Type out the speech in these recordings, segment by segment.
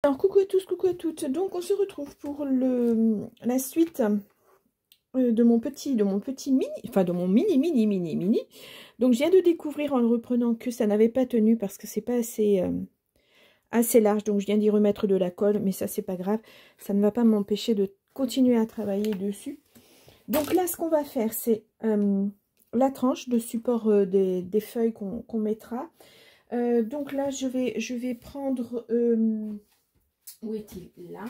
Alors coucou à tous, coucou à toutes. Donc on se retrouve pour la suite de mon petit mini, enfin de mon mini. Donc je viens de découvrir en le reprenant que ça n'avait pas tenu parce que c'est pas assez large. Donc je viens d'y remettre de la colle, mais ça c'est pas grave. Ça ne va pas m'empêcher de continuer à travailler dessus. Donc là ce qu'on va faire c'est la tranche de support des feuilles qu'on mettra. Donc là je vais prendre... où est-il? Là.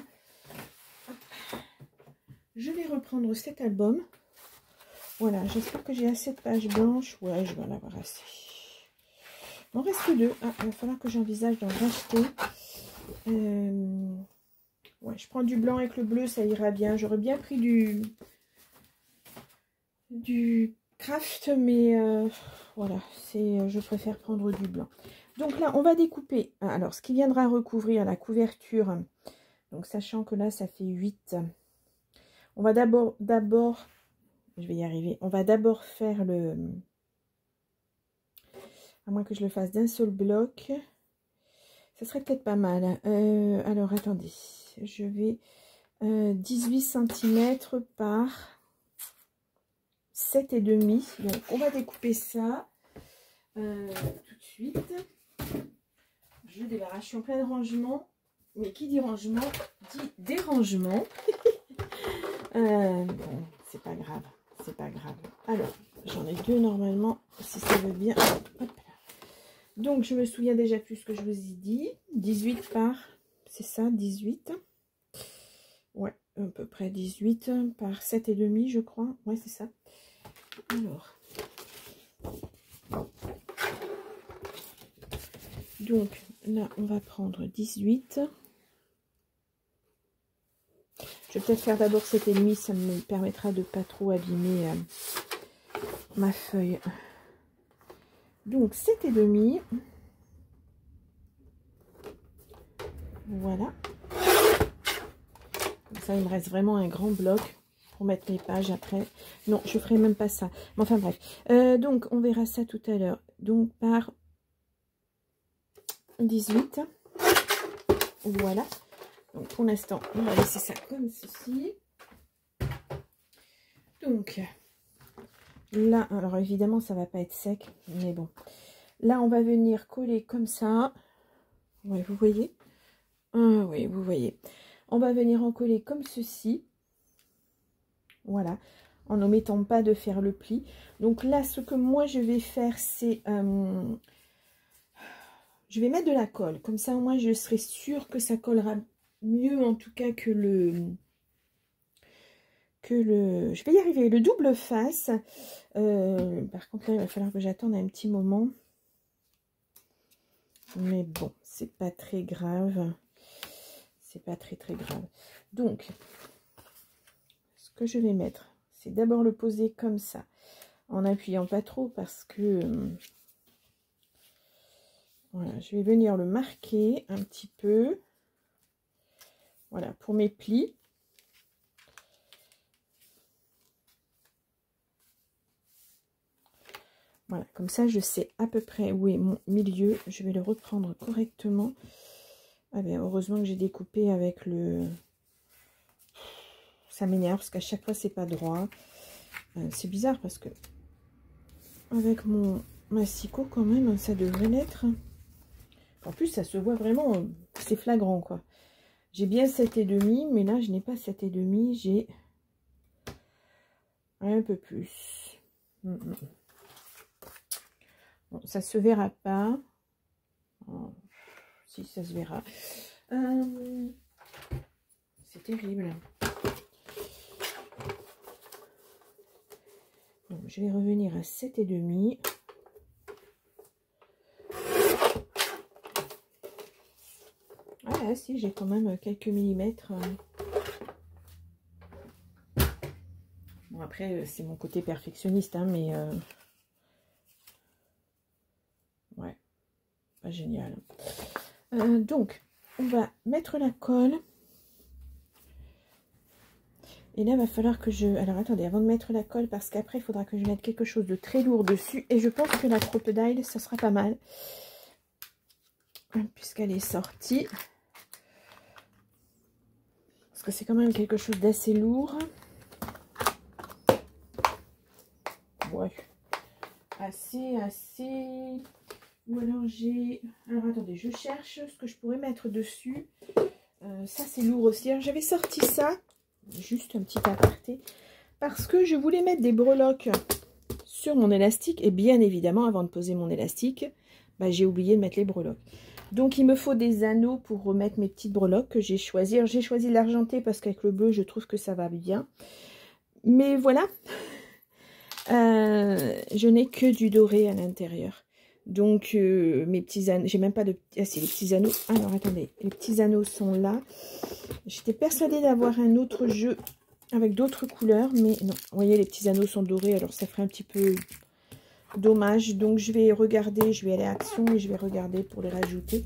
Je vais reprendre cet album. Voilà, j'espère que j'ai assez de pages blanches. Ouais, je vais en avoir assez. Il en reste deux. Ah, il va falloir que j'envisage d'en racheter. Ouais, je prends du blanc avec le bleu, ça ira bien. J'aurais bien pris du craft, mais voilà, je préfère prendre du blanc. Donc là, on va découper. Alors, ce qui viendra recouvrir la couverture. Donc, sachant que là, ça fait 8. On va d'abord, je vais y arriver. On va d'abord faire à moins que je le fasse d'un seul bloc. Ça serait peut-être pas mal. Alors, attendez. Je vais 18 cm par 7,5. Donc, on va découper ça tout de suite. Je débarrasse. Je suis en plein rangement. Mais qui dit rangement dit dérangement. Bon, c'est pas grave. C'est pas grave. Alors, j'en ai deux normalement, si ça veut bien. Hop. Donc, je me souviens déjà plus ce que je vous ai dit. 18 par, c'est ça, 18. Ouais, à peu près 18 par 7,5, je crois. Ouais, c'est ça. Alors. Donc, là, on va prendre 18. Je vais peut-être faire d'abord 7,5, ça me permettra de pas trop abîmer ma feuille. Donc 7,5. Voilà. Comme ça, il me reste vraiment un grand bloc pour mettre mes pages après. Non, je ferai même pas ça. Mais enfin bref. Donc, on verra ça tout à l'heure. Donc, par 18. Voilà. Donc, pour l'instant, on va laisser ça comme ceci. Donc, là, alors évidemment, ça va pas être sec, mais bon. Là, on va venir coller comme ça. Ouais, vous voyez? Ah, oui, vous voyez. On va venir en coller comme ceci. Voilà. En n'omettant pas de faire le pli. Donc là, ce que moi, je vais faire, c'est... je vais mettre de la colle. Comme ça, moi, je serai sûre que ça collera mieux, en tout cas, que le... Je vais y arriver, le double face. Par contre là il va falloir que j'attende un petit moment, mais bon, c'est pas très grave, c'est pas très grave. Donc ce que je vais mettre, c'est d'abord le poser comme ça, en appuyant pas trop, parce que voilà, je vais venir le marquer un petit peu, voilà, pour mes plis. Voilà, comme ça, je sais à peu près où est mon milieu. Je vais le reprendre correctement. Ah ben, heureusement que j'ai découpé avec le... Ça m'énerve parce qu'à chaque fois, c'est pas droit. C'est bizarre parce que avec mon massicot, quand même, ça devrait l'être. En plus, ça se voit vraiment, c'est flagrant, quoi. J'ai bien 7,5, mais là, je n'ai pas 7,5, j'ai un peu plus. Bon, ça se verra pas. Oh, si, ça se verra. C'est terrible. Donc, je vais revenir à 7,5. Ah, si, j'ai quand même quelques millimètres. Bon, après, c'est mon côté perfectionniste, hein, mais... ouais, pas génial. Donc, on va mettre la colle. Et là, il va falloir que je... Alors, attendez, avant de mettre la colle, parce qu'après, il faudra que je mette quelque chose de très lourd dessus. Et je pense que la crocodile, ça sera pas mal. Puisqu'elle est sortie. Parce que c'est quand même quelque chose d'assez lourd. Ouais. Assez. Ou alors j'ai... Alors attendez, je cherche ce que je pourrais mettre dessus. Ça c'est lourd aussi. J'avais sorti ça, juste un petit aparté, parce que je voulais mettre des breloques sur mon élastique. Et bien évidemment, avant de poser mon élastique, bah, j'ai oublié de mettre les breloques. Donc il me faut des anneaux pour remettre mes petites breloques que j'ai choisies. Alors j'ai choisi l'argenté parce qu'avec le bleu, je trouve que ça va bien. Mais voilà, je n'ai que du doré à l'intérieur. Donc mes petits anneaux, j'ai même pas de... Ah si, les petits anneaux. Alors attendez, les petits anneaux sont là. J'étais persuadée d'avoir un autre jeu avec d'autres couleurs, mais non. Vous voyez, les petits anneaux sont dorés, alors ça ferait un petit peu dommage. Donc je vais regarder, je vais aller à Action et je vais regarder pour les rajouter.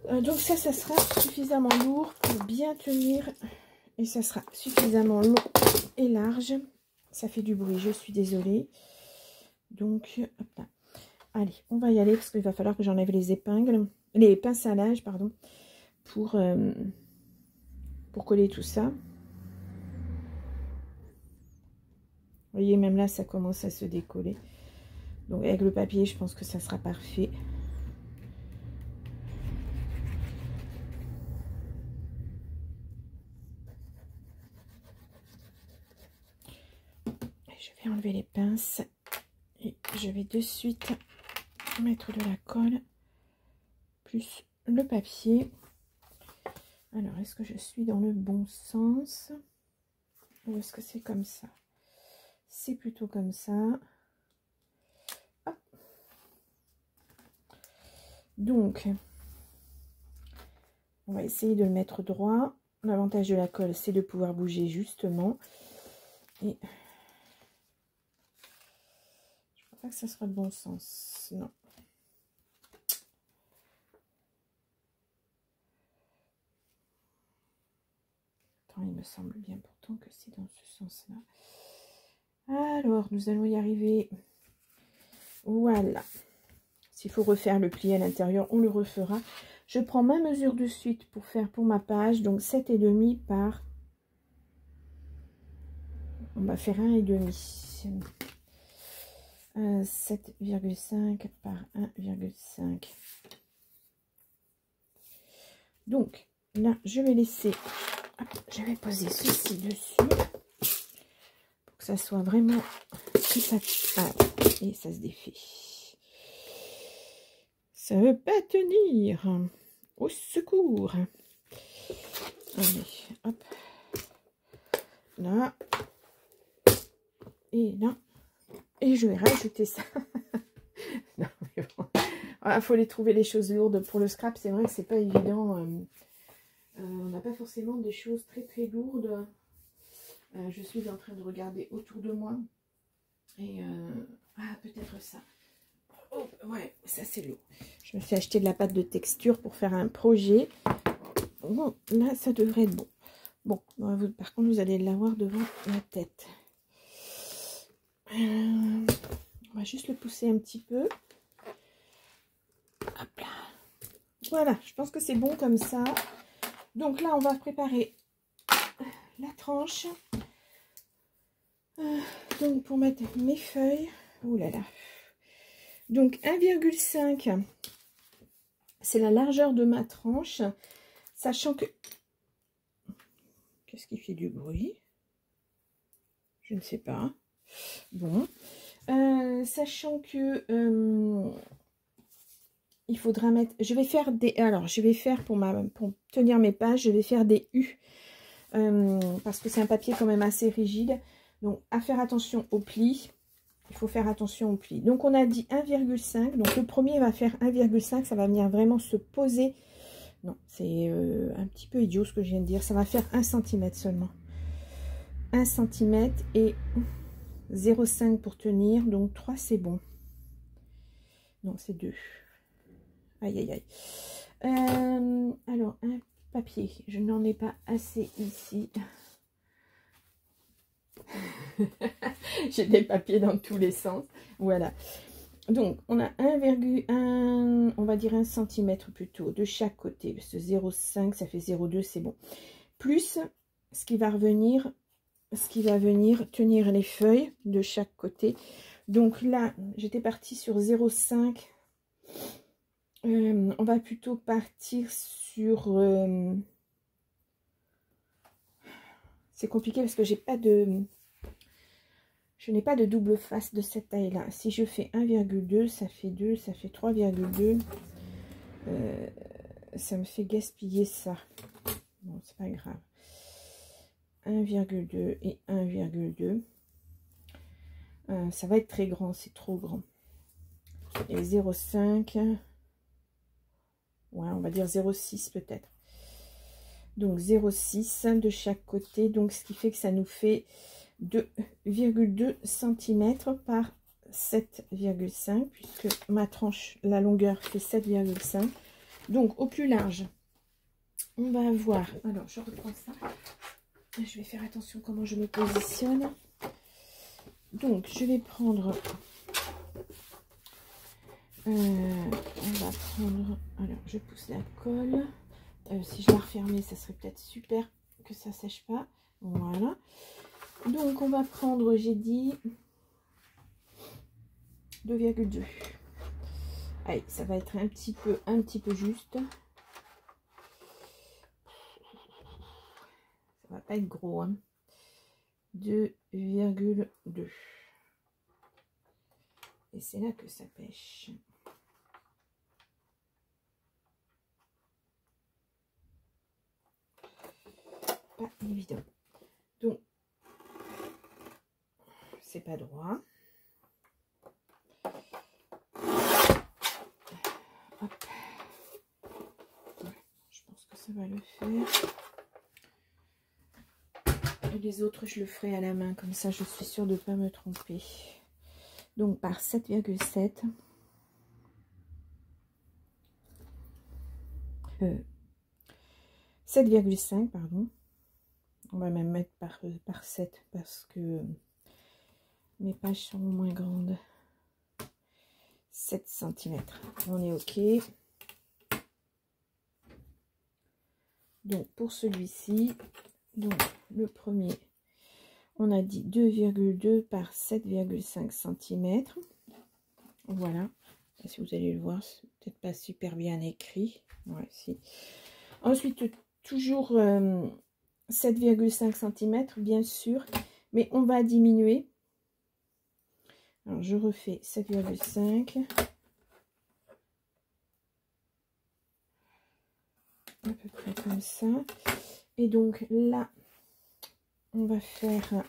Donc ça sera suffisamment lourd pour bien tenir. Et ça sera suffisamment long et large. Ça fait du bruit, je suis désolée. Donc, hop là. Allez, on va y aller parce qu'il va falloir que j'enlève les épingles, les pinces à linge, pardon, pour coller tout ça. Vous voyez, même là, ça commence à se décoller. Donc, avec le papier, je pense que ça sera parfait. Je vais enlever les pinces et je vais de suite mettre de la colle plus le papier. Alors, est-ce que je suis dans le bon sens ou est-ce que c'est comme ça? C'est plutôt comme ça. Hop. Donc, on va essayer de le mettre droit. L'avantage de la colle, c'est de pouvoir bouger justement. Et je crois pas que ça soit le bon sens. Non. Attends, il me semble bien pourtant que c'est dans ce sens-là. Alors, nous allons y arriver. Voilà. S'il faut refaire le pli à l'intérieur, on le refera. Je prends ma mesure de suite pour faire pour ma page. Donc 7,5 par... On va faire 1,5. 7,5 par 1,5. Donc, là, je vais laisser... Hop, je vais poser ceci dessus. Pour que ça soit vraiment... et ça se défait. Ça ne veut pas tenir. Au secours. Allez, hop. Là. Et là. Et je vais rajouter ça. Non, mais bon. Voilà, faut les trouver les choses lourdes. Pour le scrap, c'est vrai que c'est pas évident. On n'a pas forcément des choses très très lourdes. Je suis en train de regarder autour de moi. Et peut-être ça. Oh, ouais, ça c'est lourd. Je me suis acheté de la pâte de texture pour faire un projet. Bon, là, ça devrait être bon. Bon, par contre, vous allez l'avoir devant la tête. On va juste le pousser un petit peu. Hop là. Voilà, je pense que c'est bon comme ça. Donc là, on va préparer la tranche. Donc, pour mettre mes feuilles. Ouh là là. Donc 1,5, c'est la largeur de ma tranche, sachant que... Qu'est-ce qui fait du bruit? Je ne sais pas. Bon. Sachant que... il faudra mettre... Je vais faire des... Alors, je vais faire pour tenir mes pages, je vais faire des U. Parce que c'est un papier quand même assez rigide. Donc, à faire attention aux plis. Il faut faire attention au pli. Donc, on a dit 1,5. Donc, le premier va faire 1,5. Ça va venir vraiment se poser. Non, c'est un petit peu idiot ce que je viens de dire. Ça va faire 1 cm seulement. 1 cm et 0,5 pour tenir. Donc, 3, c'est bon. Non, c'est 2. Aïe, aïe, aïe. Alors, un papier. Je n'en ai pas assez ici. J'ai des papiers dans tous les sens. Voilà. Donc, on a 1,1, on va dire 1 cm plutôt, de chaque côté. Parce que 0,5, ça fait 0,2, c'est bon. plus ce qui va revenir, ce qui va venir tenir les feuilles de chaque côté. Donc là, j'étais partie sur 0,5. On va plutôt partir sur... c'est compliqué parce que j'ai pas de... Je n'ai pas de double face de cette taille-là. Si je fais 1,2, ça fait 2, ça fait 3,2. Ça me fait gaspiller ça. Bon, c'est pas grave. 1,2 et 1,2. Ça va être très grand, c'est trop grand. Et 0,5. Ouais, on va dire 0,6 peut-être. Donc 0,6 de chaque côté. Donc ce qui fait que ça nous fait 2,2 cm par 7,5 puisque ma tranche, la longueur fait 7,5. Donc au plus large, on va avoir... Alors je reprends ça. Je vais faire attention comment je me positionne. Donc je vais prendre... on va prendre... Alors je pousse la colle. Si je la refermais, ça serait peut-être super que ça sèche pas. Voilà. Donc on va prendre, j'ai dit 2,2. Allez, ça va être un petit peu juste. Ça va pas être gros, hein. 2,2. Et c'est là que ça pêche. Pas évident. Donc, c'est pas droit. Hop. Ouais, je pense que ça va le faire. Et les autres, je le ferai à la main. Comme ça, je suis sûre de ne pas me tromper. Donc, par 7,7. 7,5, pardon. On va même mettre par 7 parce que mes pages sont moins grandes. 7 cm. On est OK. Donc, pour celui-ci, donc le premier, on a dit 2,2 par 7,5 cm. Voilà. Si vous allez le voir, c'est peut-être pas super bien écrit. Ouais, si. Ensuite, toujours 7,5 cm, bien sûr, mais on va diminuer. Alors, je refais 7,5. À peu près comme ça. Et donc là, on va faire...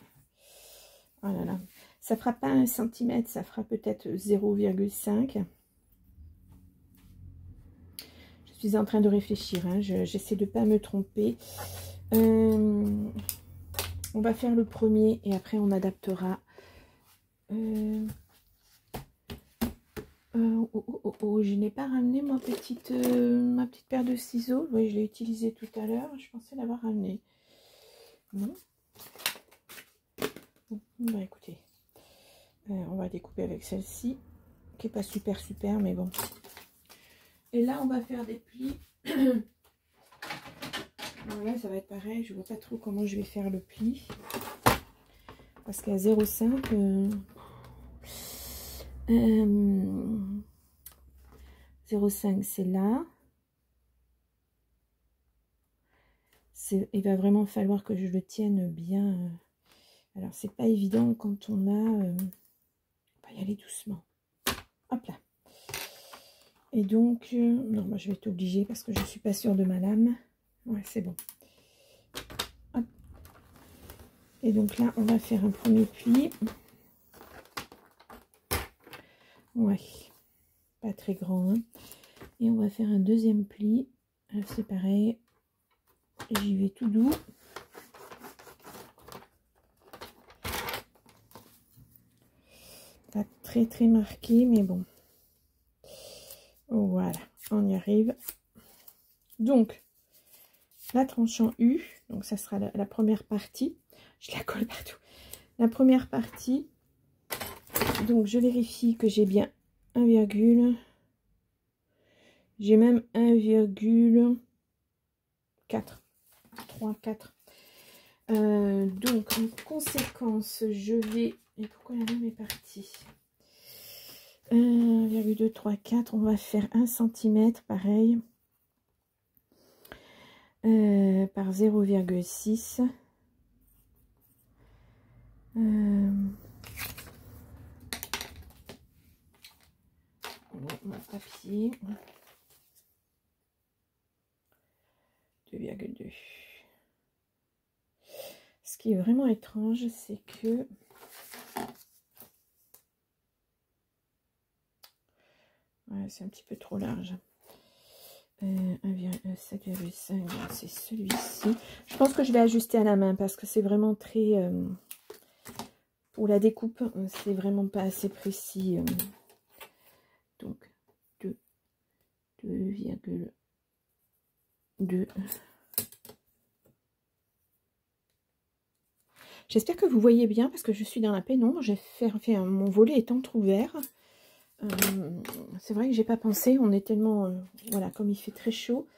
Oh là là. Ça fera pas 1 cm, ça fera peut-être 0,5. Je suis en train de réfléchir, hein. J'essaie de ne pas me tromper. On va faire le premier et après on adaptera. Je n'ai pas ramené ma petite paire de ciseaux. Oui, je l'ai utilisée tout à l'heure. Je pensais l'avoir ramené. Non. Bah écoutez, on va découper avec celle-ci, qui n'est pas super, mais bon. Et là, on va faire des plis. Voilà, ça va être pareil. Je vois pas trop comment je vais faire le pli. Parce qu'à 0,5... 0,5 c'est là. Il va vraiment falloir que je le tienne bien. Alors c'est pas évident quand on a... on va y aller doucement. Hop là. Et donc... non, moi je vais être obligée parce que je suis pas sûre de ma lame. Ouais, c'est bon. Hop. Et donc là, on va faire un premier pli. Ouais, pas très grand, hein. Et on va faire un deuxième pli. C'est pareil, j'y vais tout doux. Pas très marqué, mais bon. Voilà, on y arrive. Donc, la tranche en U, donc ça sera la première partie. Je la colle partout. La première partie, donc je vérifie que j'ai bien 1, j'ai même 1,4. 3, 4. Donc, en conséquence, je vais... Et pourquoi la même est partie? 1,2, 3, 4. On va faire 1 cm, pareil. Par 0,6. Mon papier. 2,2. Ce qui est vraiment étrange, c'est que ouais, c'est un petit peu trop large. 7,5, c'est celui-ci. Je pense que je vais ajuster à la main parce que c'est vraiment très... pour la découpe, c'est vraiment pas assez précis. Donc, 2,2. J'espère que vous voyez bien parce que je suis dans la pénombre. J'ai fait mon volet est entrouvert. C'est vrai que j'ai pas pensé. On est tellement... voilà, comme il fait très chaud,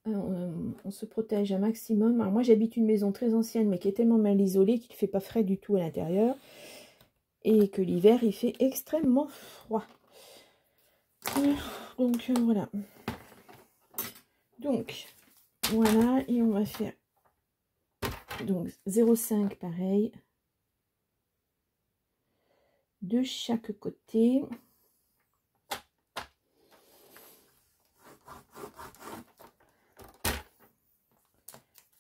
on se protège un maximum. Alors moi, j'habite une maison très ancienne, mais qui est tellement mal isolée qu'il ne fait pas frais du tout à l'intérieur. Et que l'hiver, il fait extrêmement froid. Donc, voilà. Donc, voilà. Et on va faire... Donc, 0,5 pareil. De chaque côté.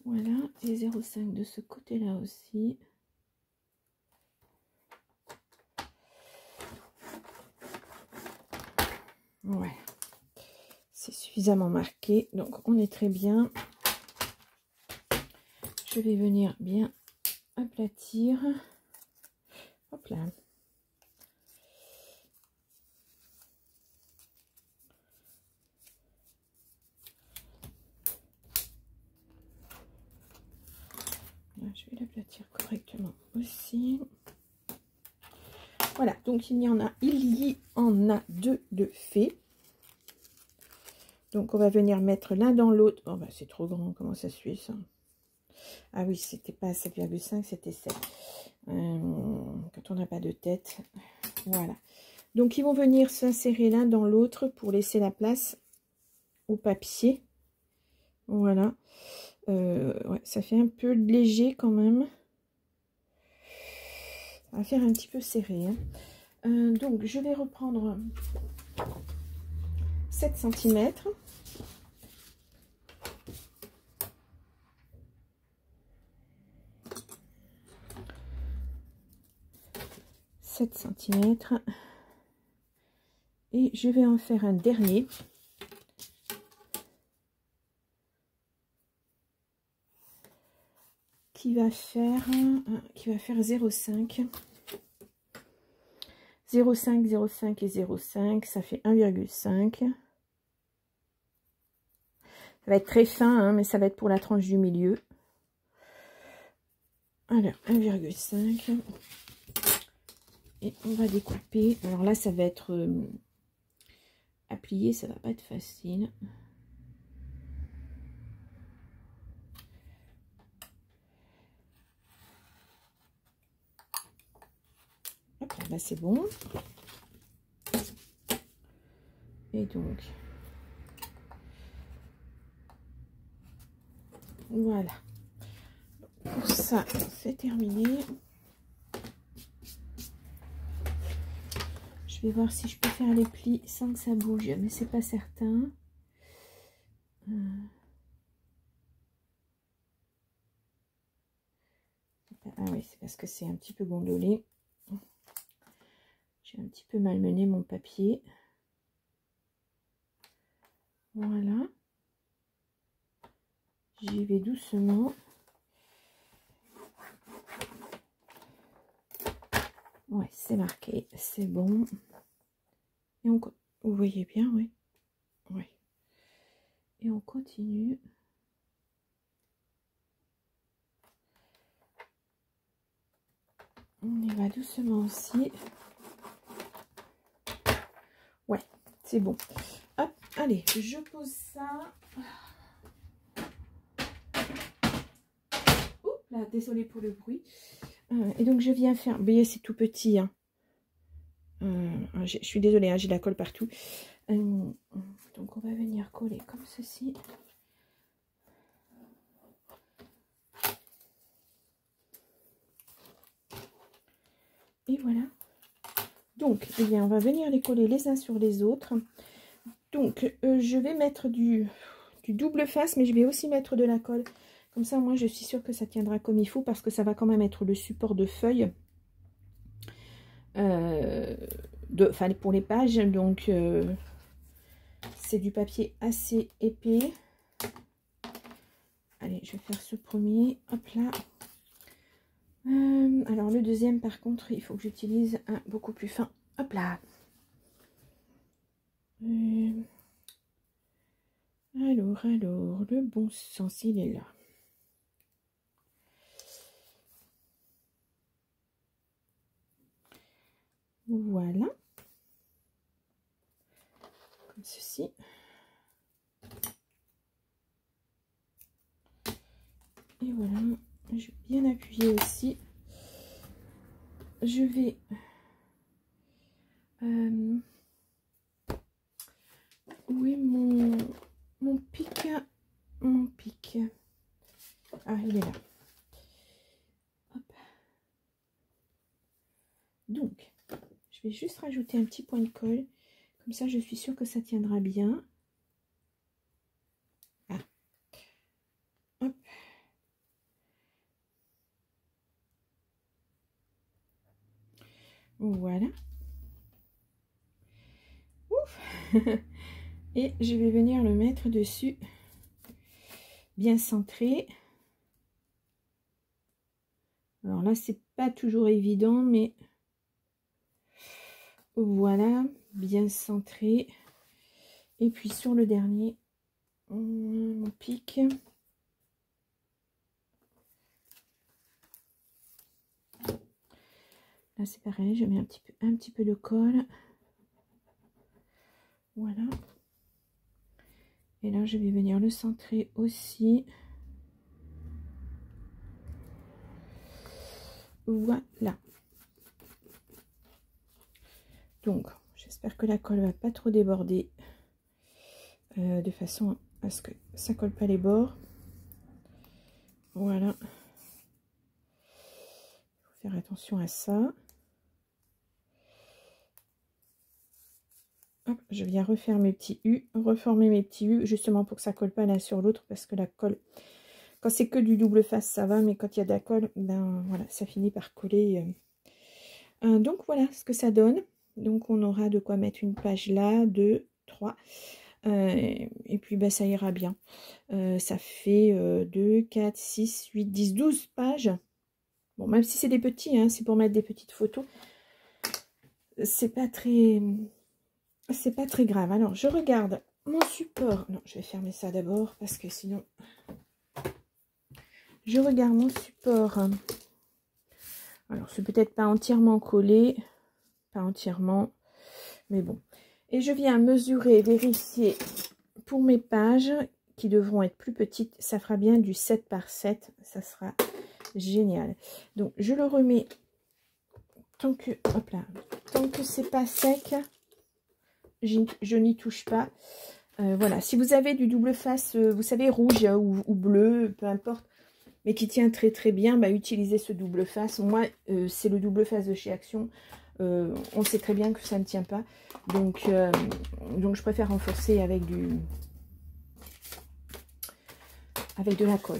Voilà. Et 0,5 de ce côté-là aussi. Ouais. C'est suffisamment marqué. Donc, on est très bien. Je vais venir bien aplatir. Hop là. Là, je vais l'aplatir correctement aussi. Voilà, donc il y en a deux de faits. Donc on va venir mettre l'un dans l'autre. Oh bah c'est trop grand, comment ça se fait ça? Ah oui, c'était pas 7,5, c'était 7. Quand on n'a pas de tête. Voilà. Donc ils vont venir s'insérer l'un dans l'autre pour laisser la place au papier. Voilà. Ouais, ça fait un peu léger quand même. Ça va faire un petit peu serré. Hein. Donc je vais reprendre 7 cm. Et je vais en faire un dernier qui va faire 0,5 0,5 0,5 et 0,5, ça fait 1,5. Ça va être très fin, hein, mais ça va être pour la tranche du milieu. Alors 1,5 et on va découper. Alors là ça va être à plier, ça va pas être facile. Hop là, c'est bon. Et donc voilà, pour ça c'est terminé. Je vais voir si je peux faire les plis sans que ça bouge, mais c'est pas certain. Ah oui, c'est parce que c'est un petit peu gondolé. J'ai un petit peu malmené mon papier. Voilà. J'y vais doucement. Ouais, c'est marqué, c'est bon. Et on, vous voyez bien, oui. Oui. Et on continue. On y va doucement aussi. Ouais, c'est bon. Hop, allez, je pose ça. désolée pour le bruit. Et donc je viens faire, vous voyez c'est tout petit, hein. Je suis désolée, hein, j'ai de la colle partout. Donc on va venir coller comme ceci. Et voilà. Donc, eh bien, on va venir les coller les uns sur les autres. Donc, je vais mettre du double face, mais je vais aussi mettre de la colle. Comme ça, moi, je suis sûre que ça tiendra comme il faut, parce que ça va quand même être le support de feuilles. Enfin, pour les pages. Donc, c'est du papier assez épais. Allez, je vais faire ce premier. Hop là. Alors le deuxième par contre il faut que j'utilise un beaucoup plus fin. Hop là. Alors le bon sens il est là. Voilà. Comme ceci. Et voilà. Je vais bien appuyer aussi. Je vais où est mon pic? Mon pic. Ah, il est là. Hop. Donc, je vais juste rajouter un petit point de colle. Comme ça, je suis sûre que ça tiendra bien. Ah. Hop. Voilà. Ouf. Et je vais venir le mettre dessus, bien centré. Alors là, c'est pas toujours évident, mais voilà, bien centré. Et puis sur le dernier, on pique. Là, c'est pareil, je mets un petit peu de colle. Voilà. Et là, je vais venir le centrer aussi. Voilà. Donc, j'espère que la colle va pas trop déborder. De façon à ce que ça colle pas les bords. Voilà. Il faut faire attention à ça. Hop, je viens refaire mes petits U, reformer mes petits U, justement pour que ça colle pas l'un sur l'autre, parce que la colle, quand c'est que du double face, ça va, mais quand il y a de la colle, ben voilà, ça finit par coller. Donc voilà ce que ça donne. Donc on aura de quoi mettre une page là, 2, 3. Et puis ben, ça ira bien. Ça fait 2, 4, 6, 8, 10, 12 pages. Bon, même si c'est des petits, hein, c'est pour mettre des petites photos. C'est pas très grave. Alors, je regarde mon support. Non, je vais fermer ça d'abord parce que sinon... Je regarde mon support. Alors, c'est peut-être pas entièrement collé. Pas entièrement. Mais bon. Et je viens mesurer, vérifier pour mes pages qui devront être plus petites. Ça fera bien du 7 par 7. Ça sera génial. Donc, je le remets tant que... Hop là. Tant que c'est pas sec... Je n'y touche pas. Voilà, si vous avez du double face, vous savez, rouge ou bleu, peu importe, mais qui tient très très bien, bah, utilisez ce double face. Moi, c'est le double face de chez Action. On sait très bien que ça ne tient pas. Donc je préfère renforcer avec de la colle.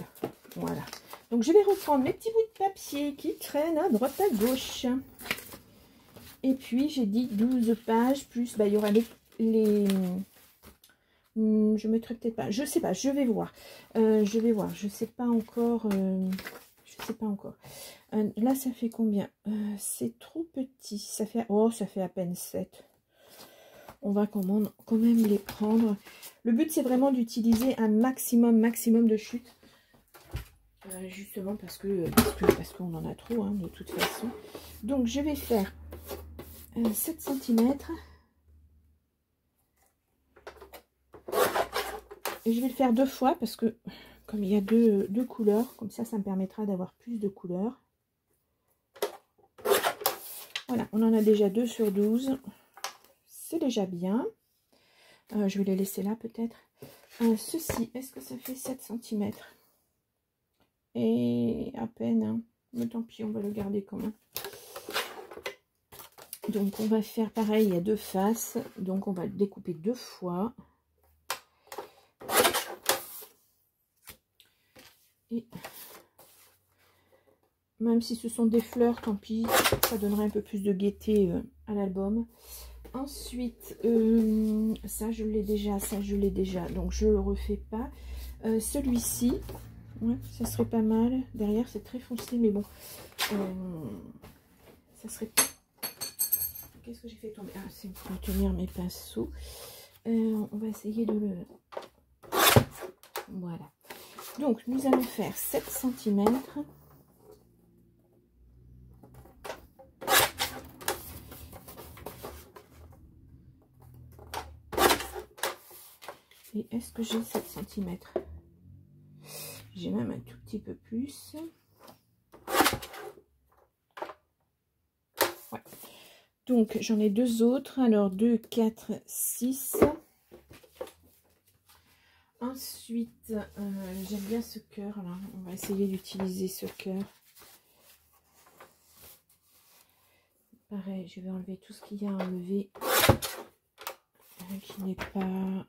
Voilà. Donc, je vais reprendre mes petits bouts de papier qui traînent à droite à gauche. Et puis, j'ai dit 12 pages, plus, bah, il y aura je mettrai peut-être pas, je sais pas, je vais voir. Je sais pas encore. Là, ça fait combien? C'est trop petit. Ça fait, oh, ça fait à peine 7. On va quand même les prendre. Le but, c'est vraiment d'utiliser un maximum de chute. Justement parce qu'on en a trop, hein, de toute façon. Donc, je vais faire 7 cm. Et je vais le faire 2 fois parce que comme il y a deux couleurs, comme ça me permettra d'avoir plus de couleurs. Voilà, on en a déjà 2 sur 12. C'est déjà bien. Je vais les laisser là peut-être. Ceci, est-ce que ça fait 7 cm? Et à peine, hein. Mais tant pis, on va le garder quand même. Donc on va faire pareil, il y a 2 faces. Donc on va le découper 2 fois. Et même si ce sont des fleurs, tant pis, ça donnerait un peu plus de gaieté à l'album. Ensuite, ça je l'ai déjà, ça je l'ai déjà, donc je le refais pas. Celui-ci, ouais, ça serait pas mal. Derrière c'est très foncé, mais bon, ça serait. Qu'est-ce que j'ai fait tomber? Ah, c'est pour tenir mes pinceaux. On va essayer de le. Voilà. Donc nous allons faire 7 cm. Et est-ce que j'ai 7 cm? J'ai même un tout petit peu plus. Ouais. Donc j'en ai 2 autres. Alors 2, 4, 6. Ensuite, j'aime bien ce cœur là. On va essayer d'utiliser ce cœur. Pareil, je vais enlever tout ce qu'il y a à enlever. Qui n'est pas...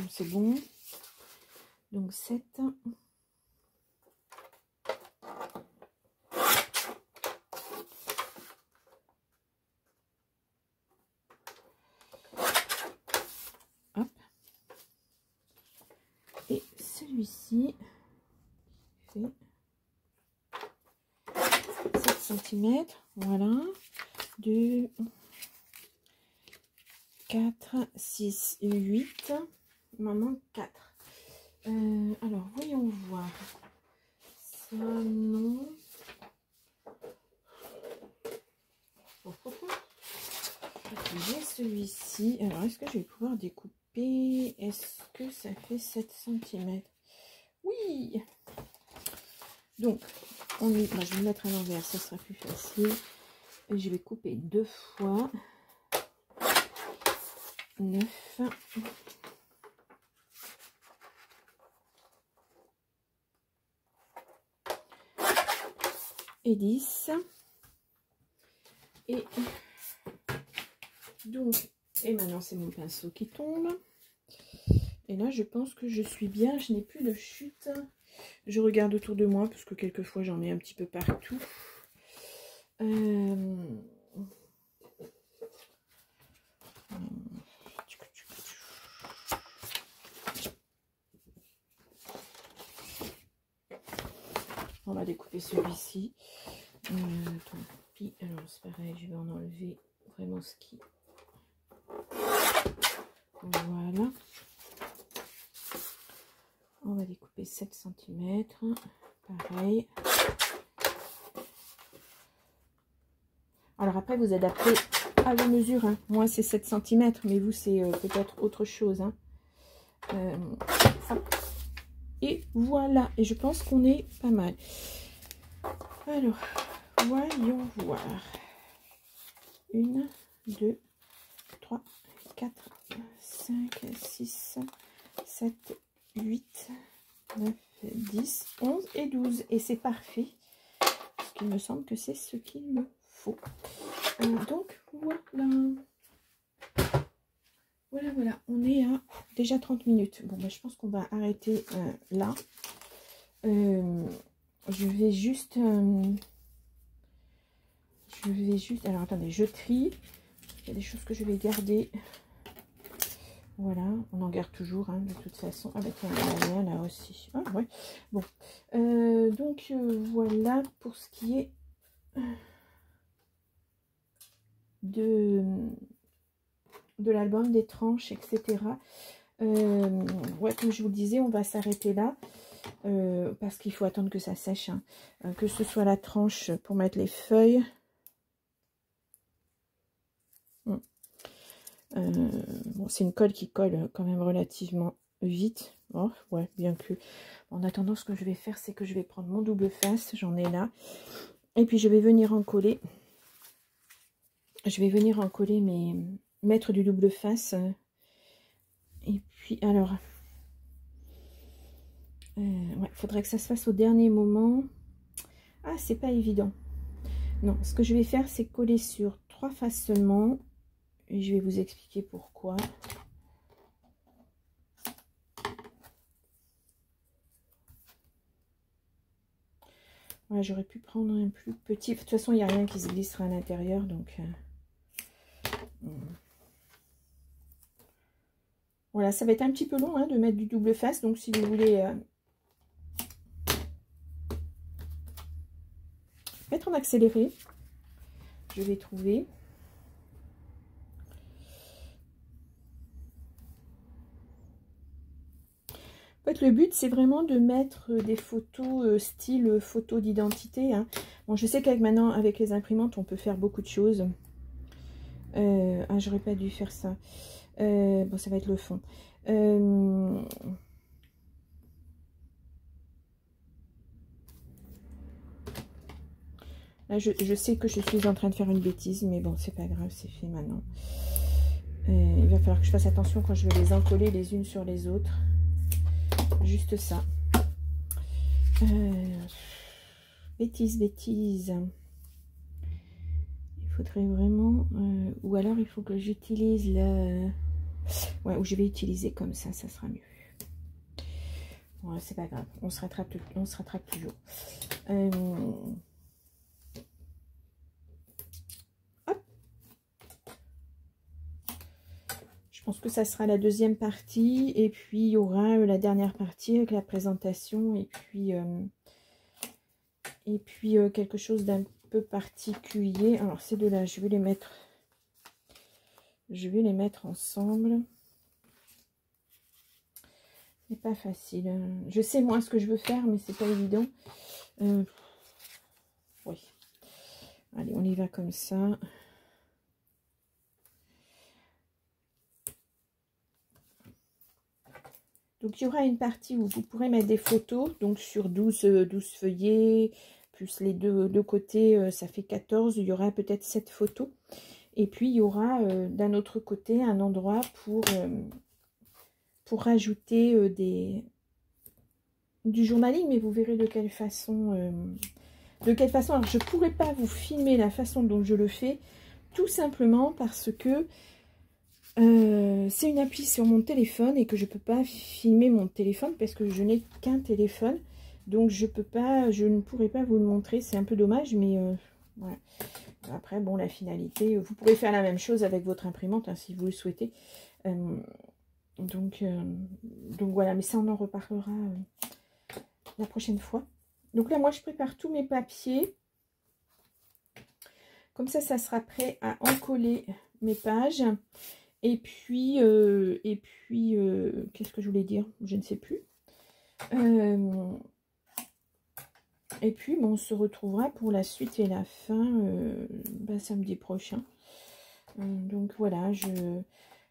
C'est bon. Donc 7. Hop. Et celui-ci fait 7 cm. Voilà. 2, 4, 6, 8. Il m'en manque 4. Alors, voyons voir. Ça, non. J'ai celui-ci. Alors, est-ce que je vais pouvoir découper? Est-ce que ça fait 7 cm? Oui. Donc, je vais le mettre à l'envers, ça sera plus facile. Et je vais couper 2 fois. 9. Et 10. Et donc, et maintenant c'est mon pinceau qui tombe. Et là je pense que je suis bien, je n'ai plus de chute. Je regarde autour de moi parce que quelquefois j'en ai un petit peu partout. On va découper celui-ci. Tant pis. Alors c'est pareil, je vais en enlever vraiment ce qui... Voilà. On va découper 7 cm. Pareil. Alors après, vous adaptez à vos mesures. Hein. Moi, c'est 7 cm, mais vous, c'est peut-être autre chose. Hein. Et voilà. Et je pense qu'on est pas mal. Alors, voyons voir. 1, 2, 3, 4, 5, 6, 7, 8, 9, 10, 11 et 12. Et c'est parfait. Parce qu'il me semble que c'est ce qu'il me faut. Donc, voilà. Voilà. On est à déjà 30 minutes. Bon, je pense qu'on va arrêter là. Je vais juste... Alors, attendez, je trie. Il y a des choses que je vais garder. Voilà, on en garde toujours, hein, de toute façon. Ah bah tiens, il y en a là aussi. Ah ouais, bon. Donc, voilà pour ce qui est de l'album, des tranches, etc. Ouais, comme je vous le disais, on va s'arrêter là. Parce qu'il faut attendre que ça sèche. Hein. Que ce soit la tranche pour mettre les feuilles. Bon, c'est une colle qui colle quand même relativement vite. Oh, ouais, bien que... En attendant, ce que je vais faire, c'est que je vais prendre mon double face. J'en ai là. Et puis, je vais venir en coller. Je vais venir en coller mes... Mettre du double face. Et puis, alors... ouais, faudrait que ça se fasse au dernier moment. Ah, c'est pas évident. Non, ce que je vais faire, c'est coller sur 3 faces seulement. Et je vais vous expliquer pourquoi. Ouais, j'aurais pu prendre un plus petit. De toute façon, il n'y a rien qui se glissera à l'intérieur. Donc, voilà, ça va être un petit peu long hein, de mettre du double face. Donc, si vous voulez mettre en accéléré, je vais trouver. En fait, le but, c'est vraiment de mettre des photos style photo d'identité. Hein. Bon, je sais qu'avec maintenant, avec les imprimantes, on peut faire beaucoup de choses. Ah, j'aurais pas dû faire ça. Bon, ça va être le fond. Là, je sais que je suis en train de faire une bêtise, mais bon, c'est pas grave, c'est fait maintenant. Il va falloir que je fasse attention quand je vais les encoller les unes sur les autres. Juste ça. Bêtise. Il faudrait vraiment... ou alors, il faut que j'utilise le... Ouais, ou je vais utiliser comme ça sera mieux. Ouais, c'est pas grave, on se rattrape toujours. Hop. Je pense que ça sera la deuxième partie. Et puis, il y aura la dernière partie avec la présentation. Et puis quelque chose d'un peu particulier. Alors, ces deux-là, je vais les mettre ensemble. C'est pas facile. Je sais, moi, ce que je veux faire, mais c'est pas évident. Oui. Allez, on y va comme ça. Donc, il y aura une partie où vous pourrez mettre des photos. Donc, sur 12 feuillets, plus les deux côtés, ça fait 14. Il y aura peut-être 7 photos. Et puis, il y aura d'un autre côté un endroit pour rajouter du journaling. Mais vous verrez de quelle façon... alors, je ne pourrais pas vous filmer la façon dont je le fais. Tout simplement parce que... c'est une appli sur mon téléphone et que je peux pas filmer mon téléphone parce que je n'ai qu'un téléphone, donc je ne pourrais pas vous le montrer. C'est un peu dommage, mais voilà. Après, bon, la finalité, vous pourrez faire la même chose avec votre imprimante hein, si vous le souhaitez. Donc voilà, mais ça on en reparlera la prochaine fois. Donc là, moi je prépare tous mes papiers. Comme ça sera prêt à encoller mes pages. Et puis qu'est-ce que je voulais dire? Je ne sais plus. Et puis, bon, on se retrouvera pour la suite et la fin samedi prochain. Donc, voilà,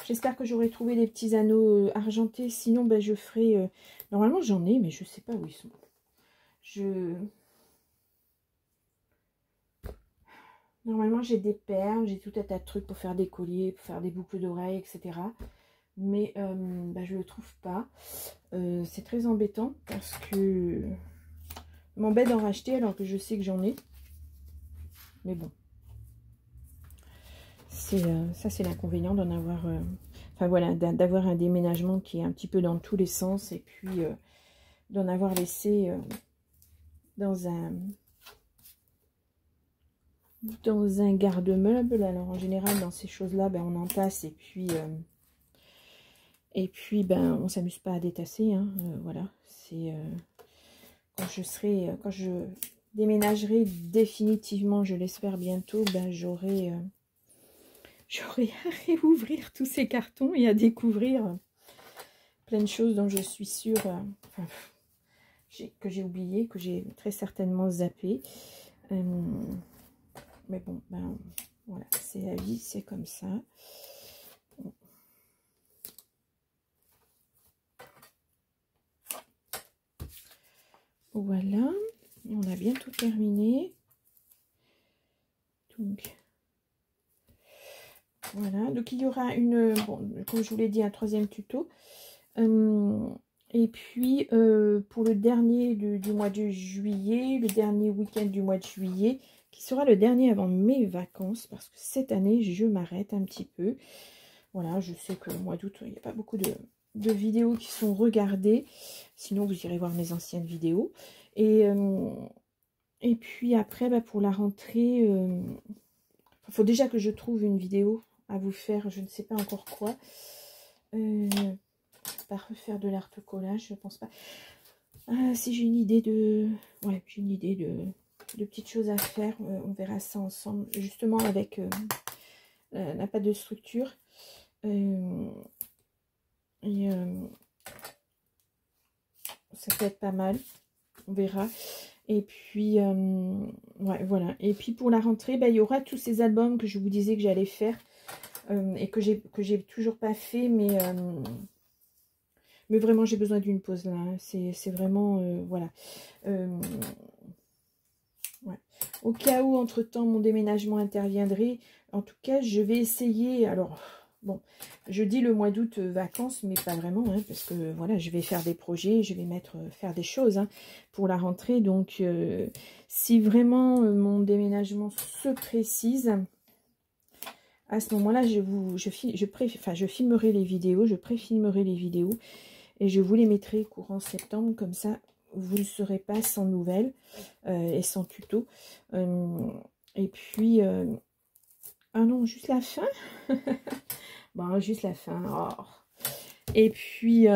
j'espère que j'aurai trouvé les petits anneaux argentés. Sinon, je ferai... normalement, j'en ai, mais je ne sais pas où ils sont. Normalement, j'ai des perles, j'ai tout un tas de trucs pour faire des colliers, pour faire des boucles d'oreilles, etc. Mais je ne le trouve pas. C'est très embêtant parce que m'embête d'en racheter alors que je sais que j'en ai. Mais bon. Ça, c'est l'inconvénient d'en avoir... enfin voilà, d'avoir un déménagement qui est un petit peu dans tous les sens. Et puis d'en avoir laissé dans un garde-meuble. Alors en général, dans ces choses-là, on entasse et puis... on s'amuse pas à détasser, hein, voilà. C'est quand je déménagerai définitivement, je l'espère bientôt, j'aurai à réouvrir tous ces cartons et à découvrir plein de choses dont je suis sûre que j'ai oublié, que j'ai très certainement zappé. Mais bon, voilà, c'est la vie, c'est comme ça. Voilà, on a bientôt terminé. Donc, voilà, donc il y aura une, bon, comme je vous l'ai dit, un troisième tuto. Et puis, pour le dernier du mois de juillet, le dernier week-end du mois de juillet, qui sera le dernier avant mes vacances, parce que cette année, je m'arrête un petit peu. Voilà, je sais que le mois d'août, il n'y a pas beaucoup de vidéos qui sont regardées. Sinon, vous irez voir mes anciennes vidéos. Et puis après, bah, pour la rentrée, il faut déjà que je trouve une vidéo à vous faire. Je ne sais pas encore quoi. Pas refaire de l'art collage, je pense pas. Si j'ai une idée de... Ouais, j'ai une idée de petites choses à faire. On verra ça ensemble, justement avec la pâte de structure. Ça peut être pas mal. On verra. Et puis, ouais, voilà. Et puis pour la rentrée, bah, il y aura tous ces albums que je vous disais que j'allais faire. Et que j'ai toujours pas fait, mais vraiment j'ai besoin d'une pause là, hein. C'est vraiment voilà, ouais. Au cas où entre temps mon déménagement interviendrait, en tout cas je vais essayer. Alors bon, je dis le mois d'août vacances, mais pas vraiment, hein, parce que voilà, je vais faire des projets, je vais faire des choses, hein, pour la rentrée. Donc si vraiment mon déménagement se précise, à ce moment-là, je filmerai les vidéos, je pré-filmerai les vidéos et je vous les mettrai courant septembre, comme ça vous ne serez pas sans nouvelles et sans tuto. Et puis, ah non, juste la fin. Bon, juste la fin. Oh. Et puis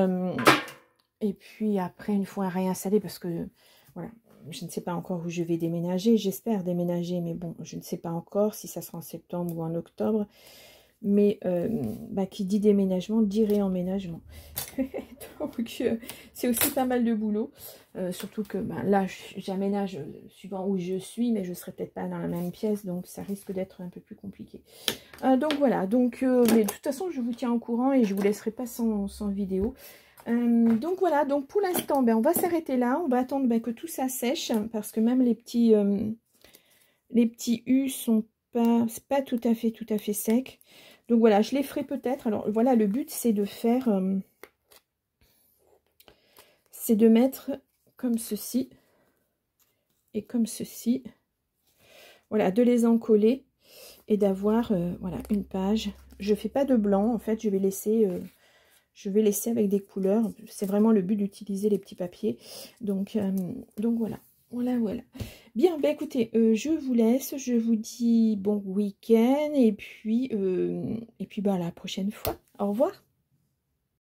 après, une fois réinstallé, parce que voilà, je ne sais pas encore où je vais déménager. J'espère déménager, mais bon, je ne sais pas encore si ça sera en septembre ou en octobre. Mais bah, qui dit déménagement dit réemménagement. Donc c'est aussi pas mal de boulot. Surtout que bah, là, j'aménage suivant où je suis, mais je ne serai peut-être pas dans la même pièce, donc ça risque d'être un peu plus compliqué. Donc voilà, donc, mais de toute façon, je vous tiens au courant et je ne vous laisserai pas sans vidéo. Donc voilà, donc pour l'instant, ben, on va s'arrêter là. On va attendre ben, que tout ça sèche, parce que même les petits U sont pas tout à fait secs. Donc voilà, je les ferai peut-être. Alors voilà, le but c'est de faire, c'est de mettre comme ceci et comme ceci. Voilà, de les encoller et d'avoir voilà, une page. Je fais pas de blanc, en fait, je vais laisser avec des couleurs. C'est vraiment le but d'utiliser les petits papiers. Donc voilà. Voilà. Bien, bah écoutez, je vous laisse. Je vous dis bon week-end. Et puis bah, à la prochaine fois. Au revoir.